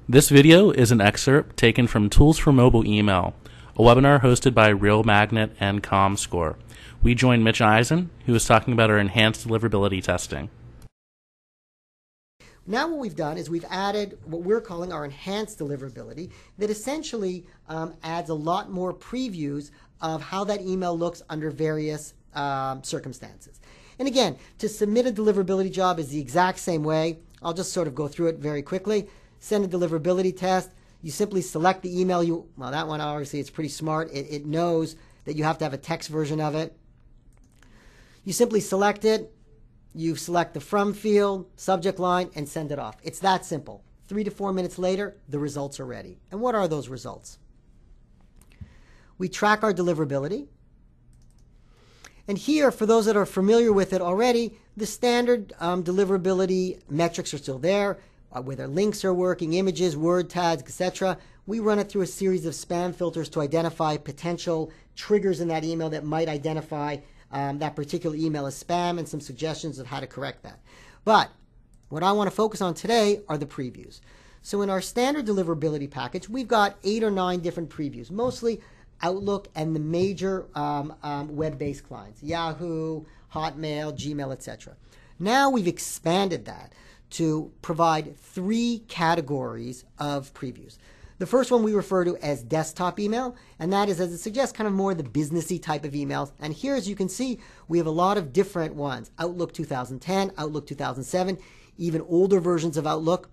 This video is an excerpt taken from Tools for Mobile Email, a webinar hosted by Real Magnet and ComScore. We joined Mitch Eisen, who is talking about our enhanced deliverability testing. Now what we've done is we've added what we're calling our enhanced deliverability that essentially adds a lot more previews of how that email looks under various circumstances. And again, to submit a deliverability job is the exact same way. I'll just sort of go through it very quickly. Send a deliverability test. You simply select the email well, that one obviously it's pretty smart. It knows that you have to have a text version of it. You simply select it. You select the from field, subject line, and send it off. It's that simple. 3 to 4 minutes later, the results are ready. And what are those results? We track our deliverability. And here, for those that are familiar with it already, the standard deliverability metrics are still there, whether links are working, images, word tags, etc. We run it through a series of spam filters to identify potential triggers in that email that might identify that particular email as spam, and some suggestions of how to correct that. But what I want to focus on today are the previews. So in our standard deliverability package, we've got 8 or 9 different previews, mostly Outlook and the major web-based clients, Yahoo, Hotmail, Gmail, etc. Now we've expanded that to provide 3 categories of previews. The first one we refer to as desktop email, and that is, as it suggests, kind of more the businessy type of emails. And here, as you can see, we have a lot of different ones. Outlook 2010, Outlook 2007, even older versions of Outlook,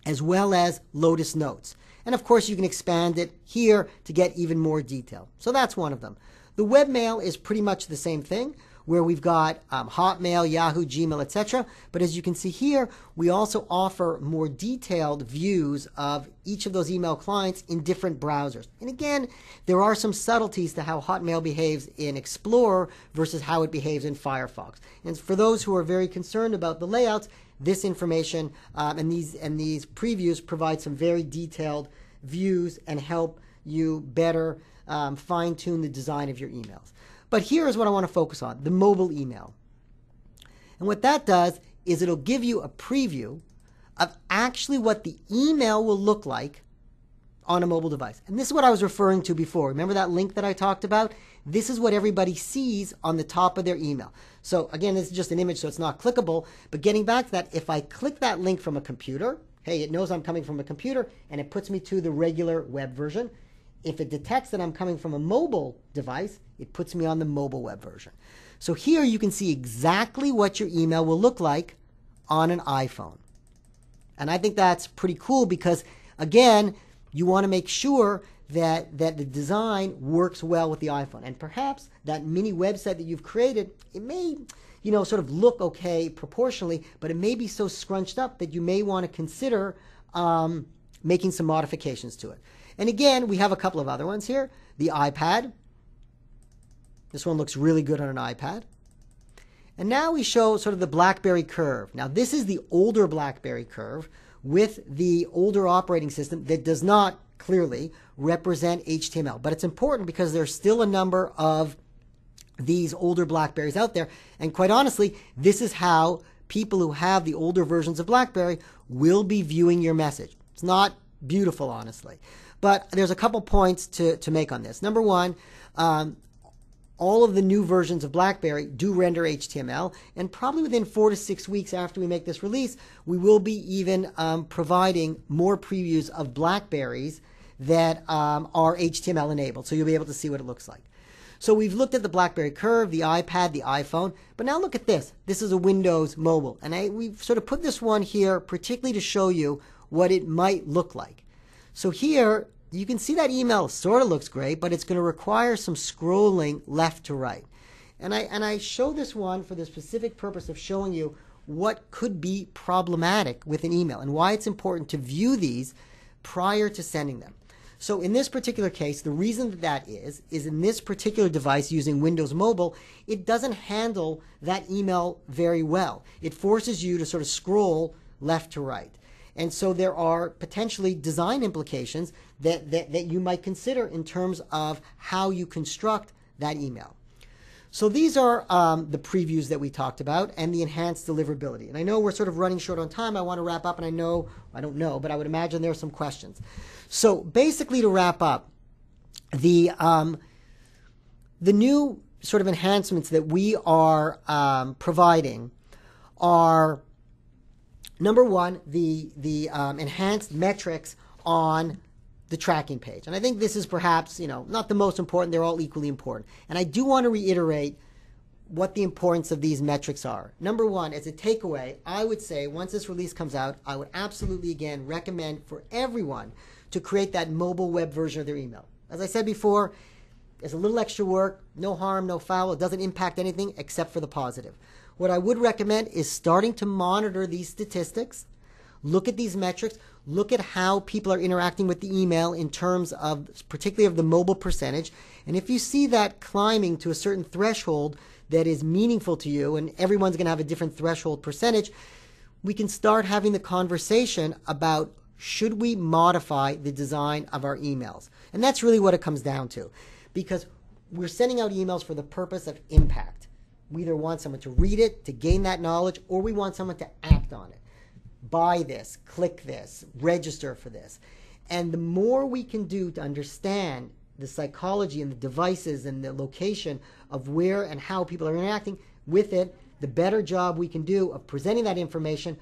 as well as Lotus Notes. And of course, you can expand it here to get even more detail. So that's one of them. The webmail is pretty much the same thing, where we've got Hotmail, Yahoo, Gmail, etc. But as you can see here, we also offer more detailed views of each of those email clients in different browsers. And again, there are some subtleties to how Hotmail behaves in Explorer versus how it behaves in Firefox. And for those who are very concerned about the layouts, this information and these previews provide some very detailed views and help you better fine-tune the design of your emails. But here is what I want to focus on, the mobile email. And what that does is it'll give you a preview of actually what the email will look like on a mobile device. And this is what I was referring to before. Remember that link that I talked about? This is what everybody sees on the top of their email. So again, this is just an image, so it's not clickable. But getting back to that, if I click that link from a computer, hey, it knows I'm coming from a computer, and it puts me to the regular web version. If it detects that I'm coming from a mobile device, it puts me on the mobile web version. So here you can see exactly what your email will look like on an iPhone. And I think that's pretty cool because, again, you want to make sure that the design works well with the iPhone. And perhaps that mini website that you've created, it may, sort of look okay proportionally, but it may be so scrunched up that you may want to consider making some modifications to it. And again, we have a couple of other ones here. The iPad. This one looks really good on an iPad. And now we show sort of the BlackBerry curve. Now this is the older BlackBerry curve with the older operating system that does not clearly represent HTML. But it's important because there's still a number of these older BlackBerries out there. And quite honestly, this is how people who have the older versions of BlackBerry will be viewing your message. It's not beautiful, honestly. But there's a couple points to make on this. Number one, all of the new versions of BlackBerry do render HTML, and probably within 4 to 6 weeks after we make this release, we will be even providing more previews of BlackBerries that are HTML enabled, so you'll be able to see what it looks like. So we've looked at the BlackBerry curve, the iPad, the iPhone, but now look at this. This is a Windows mobile, and we've sort of put this one here particularly to show you what it might look like. So here, you can see that email sort of looks great, but it's going to require some scrolling left to right. And I show this one for the specific purpose of showing you what could be problematic with an email and why it's important to view these prior to sending them. So in this particular case, the reason that is in this particular device using Windows Mobile, it doesn't handle that email very well. It forces you to sort of scroll left to right. And so there are potentially design implications that you might consider in terms of how you construct that email. So these are the previews that we talked about and the enhanced deliverability. And I know we're sort of running short on time. I want to wrap up, and I don't know, but I would imagine there are some questions. So basically, to wrap up, the new sort of enhancements that we are providing are, number one, the enhanced metrics on the tracking page. And I think this is perhaps, not the most important. They're all equally important. And I do want to reiterate what the importance of these metrics are. Number one, as a takeaway, I would say once this release comes out, I would absolutely, again, recommend for everyone to create that mobile web version of their email. As I said before, it's a little extra work, no harm, no foul. It doesn't impact anything except for the positive. What I would recommend is starting to monitor these statistics, look at these metrics, look at how people are interacting with the email in terms of, particularly of the mobile percentage. And if you see that climbing to a certain threshold that is meaningful to you, and everyone's going to have a different threshold percentage, we can start having the conversation about should we modify the design of our emails. And that's really what it comes down to, because we're sending out emails for the purpose of impact. We either want someone to read it, to gain that knowledge, or we want someone to act on it. Buy this, click this, register for this. And the more we can do to understand the psychology and the devices and the location of where and how people are interacting with it, the better job we can do of presenting that information